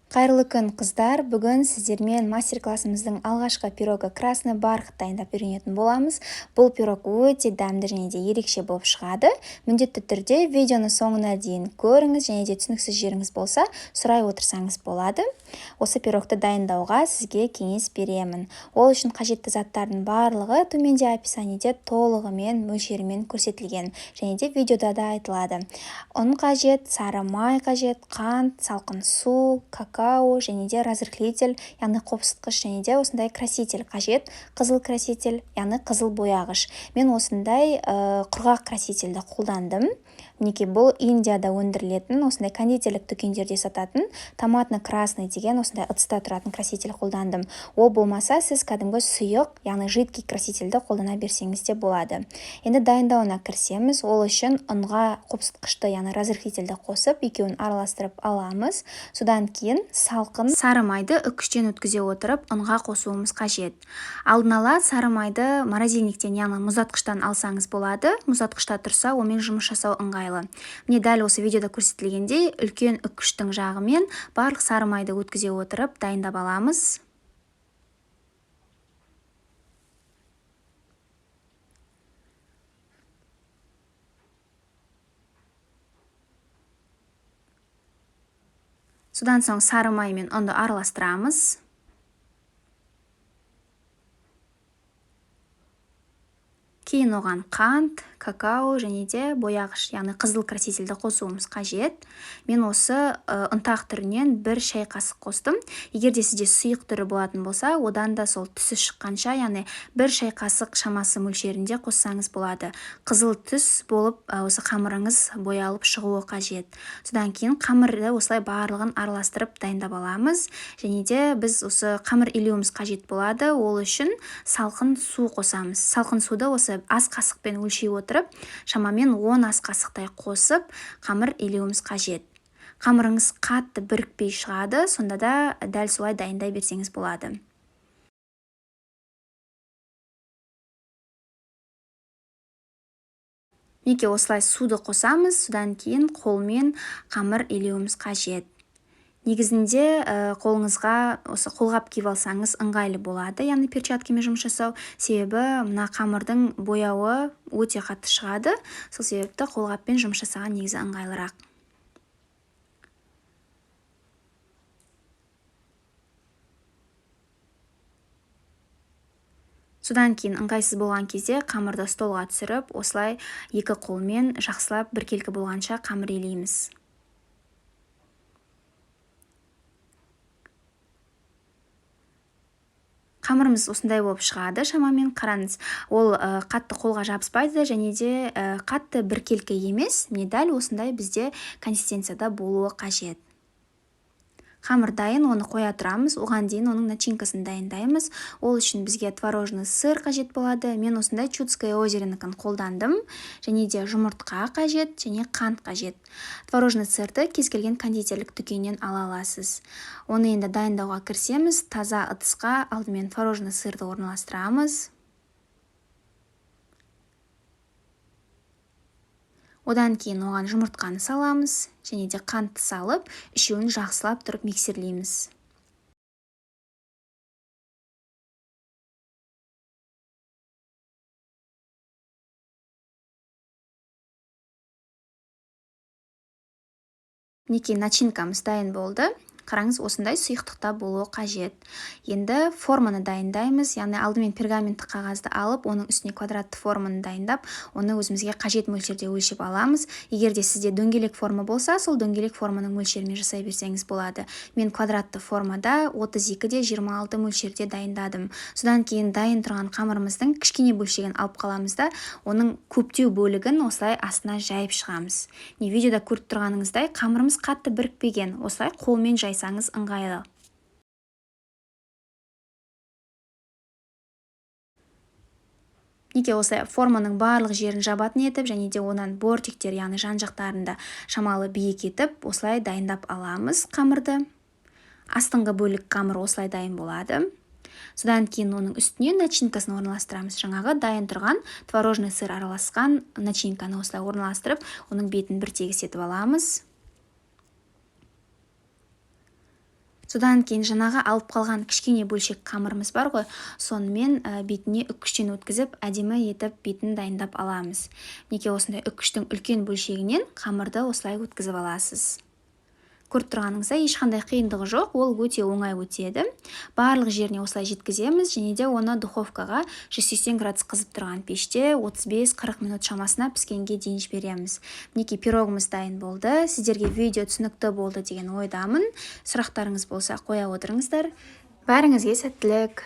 Қайырлы күн қыздар, бүгін сіздермен мастер-классымыздың алғашқы пирогы красный бархат дайындап үйренетін боламыз. Бұл пирог өте дәмді және де ерекше болып шығады. Міндетті түрде видеоны соңына дейін көріңіз, және де түсініксіз жеріңіз болса, сұрай отырсаңыз болады. Осы пирогты дайындауға сізге кеңес беремін. Ол үшін қажетті заттардың барлығы төменде описаниеде толығымен мөлшерімен көрсетілген, және де видеода да айтылады. Ұн қажет, сары май қажет, қант, салқын су, какао және де разрыхлитель, яғни қопсытқыш, және де осындай краситель қажет, қызыл краситель, яғни қызыл бояғыш. Мен осындай құрғақ красительді қолдандым. Мінекей, бұл Индияда өндірілетін, осындай кондитерлік дүкендерде сататын томатный красный деген осындай ыдыста тұратын краситель қолдандым. Ол болмаса, сіз кәдімгі сұйық, яғни жидкий красительді қолдана берсеңіз де болады. Енді дайындауына кірісеміз. Ол үшін ұнға қопсытқышты, яғни разрыхлительді қосып, екеуін араластырып аламыз. Содан кейін салқын сары майды үккіштен өткізе отырып ұнға қосуымыз қажет. Алдын ала сары майды морозильниктен, яғни мұздатқыштан алсаңыз болады. Мұздатқышта тұрса, онымен жұмыс жасау ыңғайлы. Міне дәл осы видеода көрсетілгендей, үлкен үккіштің жағымен барлық сары майды өткізе отырып дайындап аламыз. Содан соң сары май мен ұнды араластырамыз. Кейін оған қант, какао және де бояғыш, яғни қызыл красительді қосуымыз қажет. Мен осы ұнтақ түрінен бір шай қасық қостым. Егер де сізде сұйық түрі болатын болса, одан да сол түсі шыққанша, яғни бір шай қасық шамасы мөлшерінде қоссаңыз болады. Қызыл түс болып осы қамырыңыз боялып шығуы қажет. Содан кейін қамырды осылай барлығын араластырып дайындап аламыз. Және де біз осы қамыр илеуіміз қажет болады. Ол үшін салқын су қосамыз. Салқын суды осы ас қасықпен өлшей отырып, шамамен 10 ас қасықтай қосып, қамыр илеуіміз қажет. Қамырыңыз қатты бірікпей шығады, сонда да дәл солай дайындай берсеңіз болады. Неге осылай суды қосамыз, содан кейін қолмен қамыр илеуіміз қажет. Негізінде қолыңызға осы қолғап киіп алсаңыз ыңғайлы болады, яғни перчаткамен жұмыс жасау. Себебі мына қамырдың бояуы өте қатты шығады. Сол себепті қолғаппен жұмыс жасаған негізі ыңғайлырақ. Содан кейін ыңғайсыз болған кезде қамырды столға түсіріп, осылай екі қолмен жақсылап біркелкі болғанша қамыр илейміз. Қамырымыз осындай болып шығады, шамамен қараңыз. Ол қатты қолға жабыспайды және де қатты біркелкі емес, не дәл осындай бізде консистенцияда болуы қажет. Қамыр дайын, оны қоя тұрамыз, оған дейін оның начинкасын дайындаймыз. Ол үшін бізге творожный сыр қажет болады. Мен осындай Чудское озерінікін қолдандым, және де жұмыртқа қажет, және қант қажет. Творожный сырды кез келген кондитерлік дүкеннен ала аласыз. Оны енді дайындауға кірісеміз. Таза ыдысқа алдымен творожный сырды орналастырамыз. Одан кейін оған жұмыртқаны саламыз, және де қантты салып, үшеуін жақсылап тұрып миксерлейміз. Мінекей, начинкамыз дайын болды. Қараңыз, осындай сұйықтықта болуы қажет. Енді форманы дайындаймыз, яғни алдымен пергаментті қағазды алып, оның үстіне квадратты форманы дайындап, оны өзімізге қажет мөлшерде өлшеп аламыз. Егер де сізде дөңгелек форма болса, сол дөңгелек форманың мөлшерімен жасай берсеңіз болады. Мен квадратты формада 32-де 26 мөлшерде дайындадым. Содан кейін дайын тұрған қамырымыздың кішкене бөлшегін алып қаламыз да, оның көптеу бөлігін осылай астына жайып шығамыз. Не видеода көріп тұрғаныңыздай, қамырымыз қатты бірікпеген, осылай қолмен жайсаңыз ыңғайлы. Неге осылай форманың барлық жерін жабатын етіп, және де онан бортиктер, яғни жан-жақтарында шамалы биік етіп, осылай дайындап аламыз қамырды. Астыңғы бөлік қамыр осылай дайын болады. Содан кейін оның үстіне начинкасын орналастырамыз. Жаңағы дайын тұрған творожный сыр араласқан начинканы осылай орналастырып, оның бетін бір тегіс етіп аламыз. Содан кейін жаңағы алып қалған кішкене бөлшек қамырымыз бар ғой, сонымен бетіне үккіштен өткізіп, әдемі етіп бетін дайындап аламыз. Мінекей осындай үккіштің үлкен бөлшегінен қамырды осылай өткізіп аласыз. Көріп тұрғаныңыздай ешқандай қиындығы жоқ, ол өте оңай өтеді. Барлық жеріне осылай жеткіземіз, және де оны духовкаға 180 градус қызып тұрған пеште 35-40 минут шамасына піскенге дейін жібереміз. Мінекей пирогымыз дайын болды. Сіздерге видео түсінікті болды деген ойдамын. Сұрақтарыңыз болса қоя отырыңыздар. Бәріңізге сәттілік.